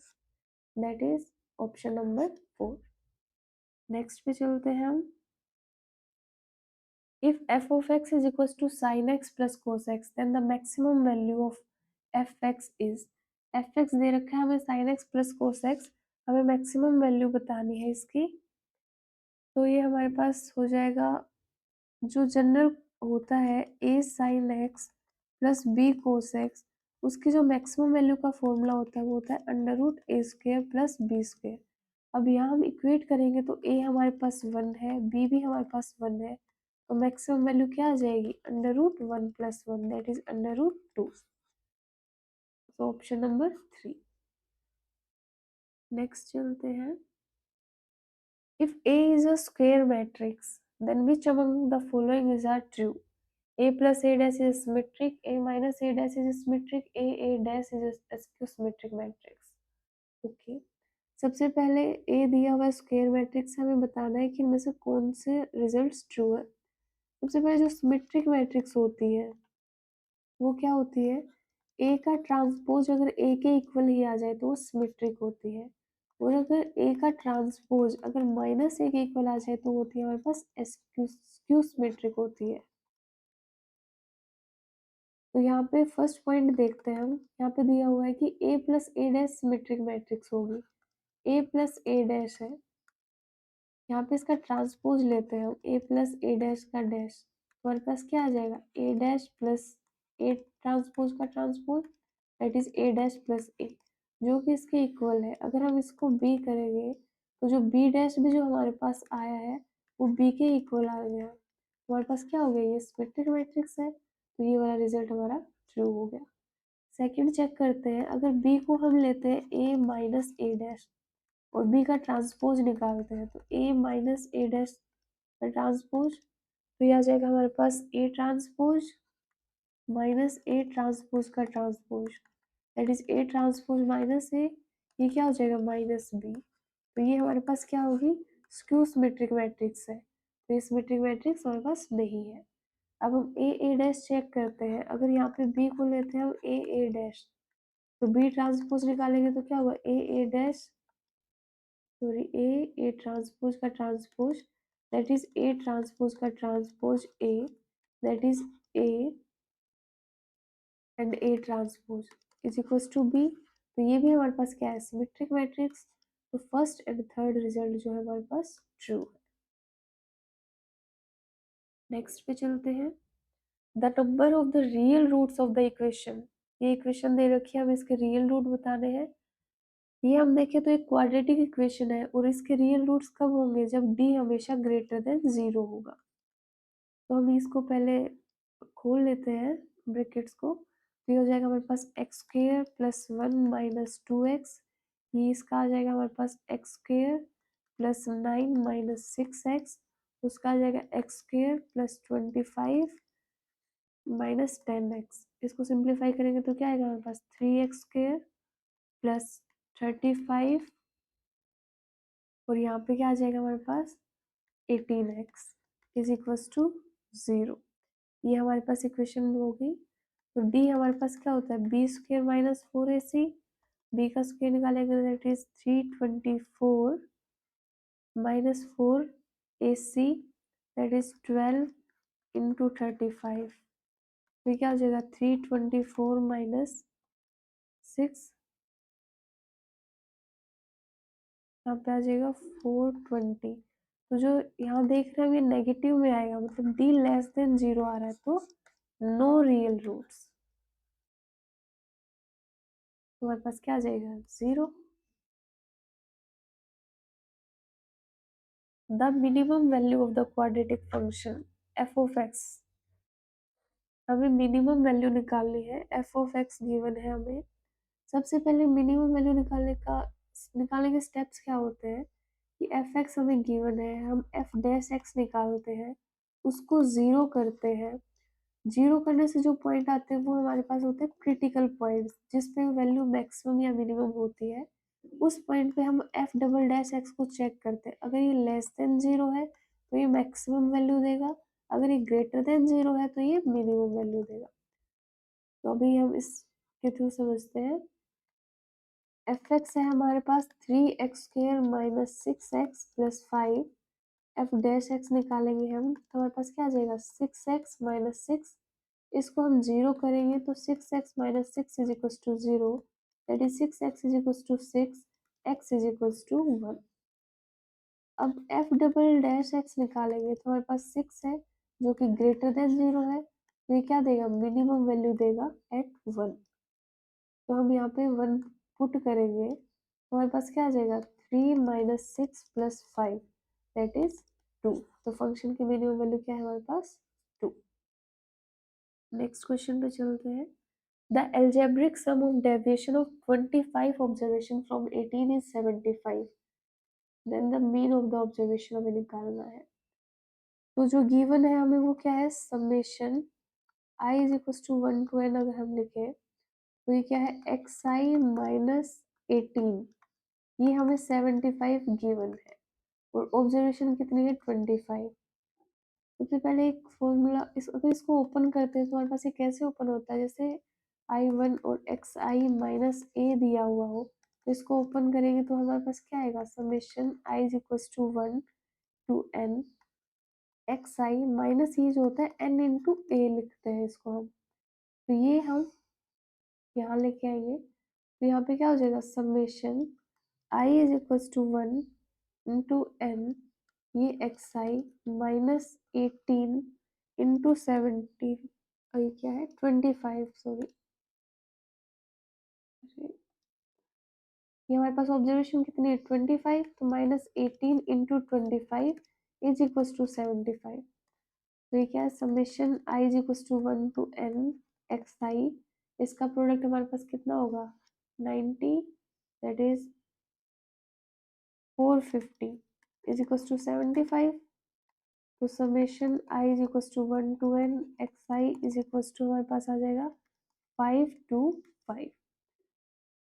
that is option number 4। Next पे चलते हैं हम। If f of x is equals to sin x plus cos x, then the maximum value of fx is fx दे रखा है हमें sin x plus cos x, हमें maximum value बतानी है इसकी। तो ये हमारे पास हो जाएगा जो जनरल होता है a sin x plus b cos x, उसकी जो मैक्सिमम वैल्यू का फॉर्मूला होता है वो होता है अंडर रूट ए स्क्वेयर प्लस बी स्क्वेयर। अब यहाँ हम इक्वेट करेंगे तो a हमारे पास 1 है, b भी हमारे पास 1 है, तो मैक्सिमम वैल्यू क्या आ जाएगी under root 1 plus 1 that is under root 2। तो ऑप्शन नंबर 3। नेक्स्ट चलते हैं। If A is a square matrix then which among the following is are true? A plus A dash is symmetric, A minus A dash is symmetric, A dash is a skew symmetric matrix। Okay, सबसे पहले A दिया हुआ square matrix हमें बताना है कि इनमें से कौन से रिजल्ट्स ट्रू है। सबसे पहले जो सिमेट्रिक मैट्रिक्स होती है वो क्या होती है ए का ट्रांसपोज अगर ए के इक्वल ही आ जाए तो वो सिमेट्रिक होती है, और अगर ए का ट्रांसपोज अगर माइनस ए के इक्वल आ जाए तो होती है हमारे पास स्क्यू सिमेट्रिक होती है। तो यहाँ पे फर्स्ट पॉइंट देखते हैं हम। यहाँ पे दिया हुआ है कि ए plus A dash symmetric matrix होगी, ए प्लस ए डैश है, यहाँ पे इसका ट्रांसपोज लेते हैं हम ए प्लस ए डैश का डैश, हमारे पास क्या आ जाएगा A dash plus A transpose का transpose that is A dash plus A, जो कि इसके इक्वल है। अगर हम इसको बी करेंगे तो जो बी डैश भी जो हमारे पास आया है वो बी के इक्वल आ गया, हमारे पास क्या हो गया ये सिमेट्रिक मैट्रिक्स है, तो ये वाला रिजल्ट हमारा ट्रू हो गया। सेकंड चेक करते हैं, अगर बी को हम लेते हैं ए माइनस ए डैश और बी का ट्रांसपोज निकालते हैं तो ए माइनस ए डैश का ट्रांसपोज, तो ये आ जाएगा हमारे पास A transpose minus A transpose का transpose that is A transpose minus A, ये क्या हो जाएगा माइनस बी। तो ये हमारे पास क्या होगी स्क्यू सिमेट्रिक मैट्रिक्स है, तो ये सिमेट्रिक मैट्रिक्स हमारे पास नहीं है। अब हम ए डैश चेक करते हैं, अगर यहाँ पे बी को लेते हैं हम ए डैश तो बी ट्रांसपोज निकालेंगे तो क्या होगा A dash sorry A transpose का transpose that is A transpose का transpose A that is A and A transpose, is equals to B, तो ये भी हमारे पास क्या है, सिमेट्रिक मैट्रिक्स, तो फर्स्ट एंड थर्ड रिजल्ट जो है हमारे पास ट्रू है। नेक्स्ट पे चलते हैं, the number of the real roots of the equation, ये इक्वेशन दे रखी है, हमें इसके रियल रूट बताने हैं। ये हम देखें तो एक क्वाड्रेटिक इक्वेशन है और इसके रियल रूट्स कब होंगे, जब डी हमेशा ग्रेटर देन 0 होगा। तो हम इसको पहले खोल लेते हैं ब्रैकेट्स को, तो ये हो जाएगा हमारे पास x square plus 1 minus 2x, ये इसका आ जाएगा हमारे पास x square plus 9 minus 6x, उसका आ जाएगा x square plus 25 minus 10x। इसको सिंप्लीफाई करेंगे तो क्या आएगा हमारे पास 3x स्क्वेयर प्लस 35, और यहाँ पे क्या आ जाएगा हमारे पास 18x इज इक्वल्स टू 0। ये हमारे पास इक्वेशन होगी। तो डी हमारे पास क्या होता है, B square minus 4ac, B का स्क्वेयर निकालेंगे that is 324 minus 4ac, that is 12 into 35, तो क्या हो जाएगा 324 माइनस 6, यहाँ पे आ जाएगा 420। तो जो यहाँ देख रहे हैं ये नेगेटिव में आएगा, मतलब डी लेस देन 0 आ रहा है, तो नो रियल रूट्स, तो हमारे पास क्या आ जाएगा 0। The minimum value of the quadratic function F of x, हमें मिनिमम वैल्यू निकालनी है, एफ ऑफ एक्स गिवन है हमें। सबसे पहले मिनिमम वैल्यू निकालने के स्टेप्स क्या होते हैं कि एफ एक्स हमें गिवन है, हम एफ डैश एक्स निकालते हैं, उसको ज़ीरो करते हैं, जीरो करने से जो पॉइंट आते हैं वो हमारे पास होते हैं क्रिटिकल पॉइंट्स, जिस पे वैल्यू मैक्सिमम या मिनिमम होती है, उस पॉइंट पे हम एफ डबल डैश एक्स को चेक करते हैं। अगर ये लेस देन 0 है तो ये मैक्सिमम वैल्यू देगा, अगर ये ग्रेटर देन 0 है तो ये मिनिमम वैल्यू देगा। तो अभी हम इसके थ्रू समझते हैं। एफ एक्स है हमारे पास 3x² minus 6x plus 5, F dash x निकालेंगे हम तो हमारे पास क्या आ जाएगा 6x माइनस 6, इसको हम जीरो करेंगे तो 6x minus 6 is equal to 0, that is 6x is equal to 6, x is equal to 1। अब एफ डबल डैश एक्स निकालेंगे तो हमारे पास 6 है जो कि ग्रेटर देन 0 है, तो ये क्या देगा मिनिमम वैल्यू देगा एट 1। तो हम यहाँ पे 1 पुट करेंगे तो हमारे पास क्या आ जाएगा 3 माइनस 6 प्लस 5, दैट इज 2। तो फंक्शन की मिनिमम वैल्यू क्या है हमारे पास 2। नेक्स्ट क्वेश्चन पे चलते हैं। The algebraic sum of deviation of 25 observation from 18 is 75. Then the mean of the observation हमें निकालना है। तो जो गिवन है हमें वो क्या है, summation i is equal to 1 to n, अगर हम लिखे तो ये क्या है xi माइनस 18, ये हमें 75 गिवन है और ऑब्जर्वेशन कितनी है 25। सबसे पहले एक फॉर्मूला अगर इसको ओपन करते हैं तो हमारे पास ये कैसे ओपन होता है, जैसे i1 और xi माइनस a दिया हुआ हो, तो इसको ओपन करेंगे तो हमारे पास क्या आएगा summation i is equal to 1 to n xi minus ये जो होता है n इंटू a लिखते हैं इसको हम, तो ये हम यहाँ लेके आएंगे तो यहाँ पे क्या हो जाएगा summation i is equal to 1 into n, ये xi माइनस 18 इंटू 70, और ये क्या है 25, सॉरी ये हमारे पास ऑब्जर्वेशन कितनी है 25, तो minus 18 into 25 is equal to 75। तो ये क्या है summation i is equal to 1 to n x i, इसका प्रोडक्ट हमारे पास कितना होगा 90, that is 450 is equal to 75। तो summation i is equal to 1 to n x i is equal to हमारे पास आ जाएगा 5 टू 5।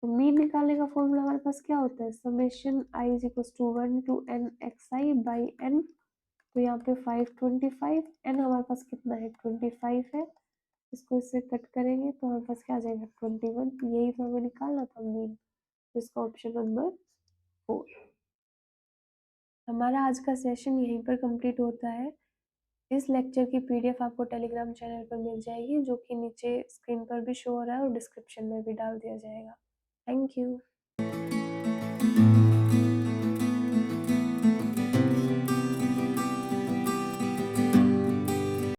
तो मीन निकालने का फॉर्मूला हमारे पास क्या होता है summation i is equal to 1 to n x i by n, तो यहाँ पे 525, n हमारे पास कितना है 25 है, इसको इससे कट करेंगे तो हमारे पास क्या आ जाएगा 21, यही तो हमें निकालना था मीन, तो इसका ऑप्शन नंबर 4। हमारा आज का सेशन यहीं पर कंप्लीट होता है। इस लेक्चर की पीडीएफ आपको टेलीग्राम चैनल पर मिल जाएगी, जो कि नीचे स्क्रीन पर भी शो हो रहा है और डिस्क्रिप्शन में भी डाल दिया जाएगा। Thank you.